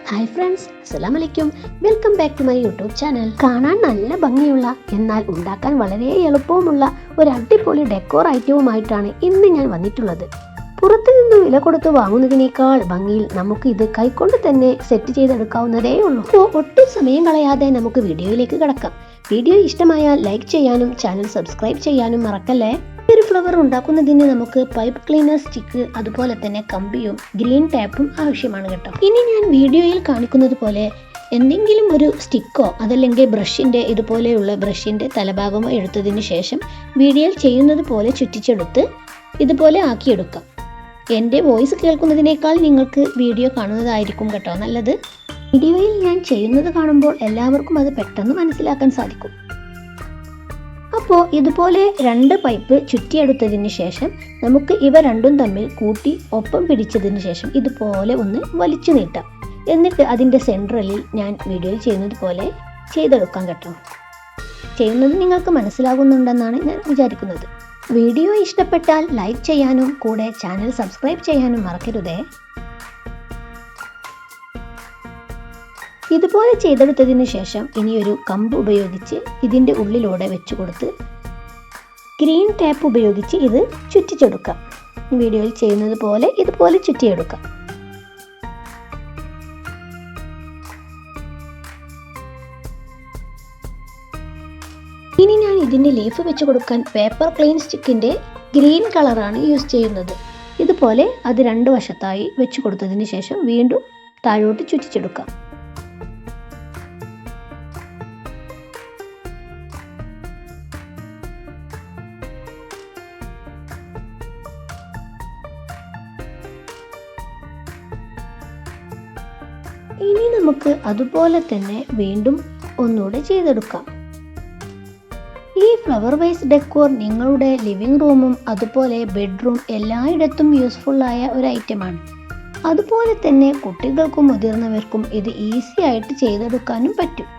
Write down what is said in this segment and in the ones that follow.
Hi friends, അസ്സലാമു അലൈക്കും. Welcome back to my YouTube channel. കാണാൻ നല്ല ഭംഗിയുള്ള എന്നാൽ ഉണ്ടാക്കാൻ വളരെ എളുപ്പവുമുള്ള ഒരു അടിപൊളി ഡെക്കോർ ഐറ്റവുമായിട്ടാണ് ഇന്ന് ഞാൻ വന്നിട്ടുള്ളത്. പുറത്തു നിന്ന് വില കൊടുത്ത് വാങ്ങുന്നതിനേക്കാൾ ഭംഗിയിൽ നമുക്ക് ഇത് കൈകൊണ്ട് തന്നെ സെറ്റ് ചെയ്തെടുക്കാവുന്നതേ ഉള്ളൂ. അപ്പോൾ ഒട്ടും സമയം കളയാതെ നമുക്ക് വീഡിയോയിലേക്ക് കടക്കാം. വീഡിയോ ഇഷ്ടമായാൽ ലൈക്ക് ചെയ്യാനും ചാനൽ സബ്സ്ക്രൈബ് ചെയ്യാനും മറക്കല്ലേ. ഒരു ഫ്ലവർ ഉണ്ടാക്കുന്നതിന് നമുക്ക് പൈപ്പ് ക്ലീനർ സ്റ്റിക്ക്, അതുപോലെ തന്നെ കമ്പിയും ഗ്രീൻ ടാപ്പും ആവശ്യമാണ് കേട്ടോ. ഇനി ഞാൻ വീഡിയോയിൽ കാണിക്കുന്നത് പോലെ എന്തെങ്കിലും ഒരു സ്റ്റിക്കോ അതല്ലെങ്കിൽ ഇതുപോലെയുള്ള ബ്രഷിന്റെ തലഭാഗമോ എടുത്തതിന് ശേഷം വീഡിയോയിൽ ചെയ്യുന്നത് പോലെ ചുറ്റിച്ചെടുത്ത് ഇതുപോലെ ആക്കിയെടുക്കാം. എൻ്റെ വോയിസ് കേൾക്കുന്നതിനേക്കാൾ നിങ്ങൾക്ക് വീഡിയോ കാണുന്നതായിരിക്കും കേട്ടോ നല്ലത്. വീഡിയോയിൽ ഞാൻ ചെയ്യുന്നത് കാണുമ്പോൾ എല്ലാവർക്കും അത് പെട്ടെന്ന് മനസ്സിലാക്കാൻ സാധിക്കും. അപ്പോൾ ഇതുപോലെ 2 പൈപ്പ് ചുറ്റിയെടുത്തതിന് ശേഷം നമുക്ക് ഇവ രണ്ടും തമ്മിൽ കൂട്ടി ഒപ്പം പിടിച്ചതിന് ശേഷം ഇതുപോലെ ഒന്ന് വലിച്ചു നീട്ടാം. എന്നിട്ട് അതിൻ്റെ സെൻട്രലിൽ ഞാൻ വീഡിയോയിൽ ചെയ്യുന്നത് പോലെ ചെയ്തെടുക്കാം കേട്ടോ. ചെയ്യുന്നത് നിങ്ങൾക്ക് മനസ്സിലാകുന്നുണ്ടെന്നാണ് ഞാൻ വിചാരിക്കുന്നത്. വീഡിയോ ഇഷ്ടപ്പെട്ടാൽ ലൈക്ക് ചെയ്യാനും കൂടെ ചാനൽ സബ്സ്ക്രൈബ് ചെയ്യാനും മറക്കരുതേ. ഇതുപോലെ ചെയ്തെടുത്തതിന് ശേഷം ഇനി ഒരു കമ്പ് ഉപയോഗിച്ച് ഇതിൻ്റെ ഉള്ളിലൂടെ വെച്ച് കൊടുത്ത് ഗ്രീൻ ടാപ്പ് ഉപയോഗിച്ച് ഇത് ചുറ്റിച്ചെടുക്കാം. വീഡിയോയിൽ ചെയ്യുന്നത് പോലെ ഇതുപോലെ ചുറ്റിയെടുക്കാം. ഇനി ഞാൻ ഇതിൻ്റെ ലീഫ് വെച്ച് കൊടുക്കാൻ പേപ്പർ ക്ലീൻ സ്റ്റിക്കിൻ്റെ ഗ്രീൻ കളറാണ് യൂസ് ചെയ്യുന്നത്. ഇതുപോലെ അത് 2 വശത്തായി വെച്ച് കൊടുത്തതിന് ശേഷം വീണ്ടും താഴോട്ട് ചുറ്റിച്ചെടുക്കാം. ഇനി നമുക്ക് അതുപോലെ തന്നെ വീണ്ടും ഒന്നുകൂടെ ചെയ്തെടുക്കാം. ഈ ഫ്ലവർ വേസ് ഡെക്കോർ നിങ്ങളുടെ ലിവിംഗ് റൂമും അതുപോലെ ബെഡ്റൂം എല്ലായിടത്തും യൂസ്ഫുള്ളായ ഒരു ഐറ്റമാണ്. അതുപോലെ തന്നെ കുട്ടികൾക്കും മുതിർന്നവർക്കും ഇത് ഈസി ആയിട്ട് ചെയ്തെടുക്കാനും പറ്റും.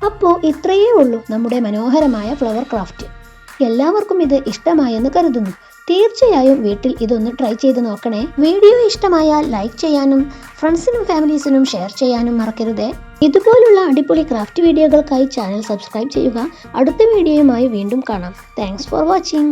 അപ്പോൾ ഇത്രയേ ഉള്ളൂ നമ്മുടെ മനോഹരമായ ഫ്ലവർ ക്രാഫ്റ്റ്. എല്ലാവർക്കും ഇത് ഇഷ്ടമായെന്ന് കരുതുന്നു. തീർച്ചയായും വീട്ടിൽ ഇതൊന്ന് ട്രൈ ചെയ്ത് നോക്കണേ. വീഡിയോ ഇഷ്ടമായാൽ ലൈക്ക് ചെയ്യാനും ഫ്രണ്ട്സിനും ഫാമിലീസിനും ഷെയർ ചെയ്യാനും മറക്കരുതേ. ഇതുപോലുള്ള അടിപൊളി ക്രാഫ്റ്റ് വീഡിയോകൾക്കായി ചാനൽ സബ്സ്ക്രൈബ് ചെയ്യുക. അടുത്ത വീഡിയോയുമായി വീണ്ടും കാണാം. Thanks for watching.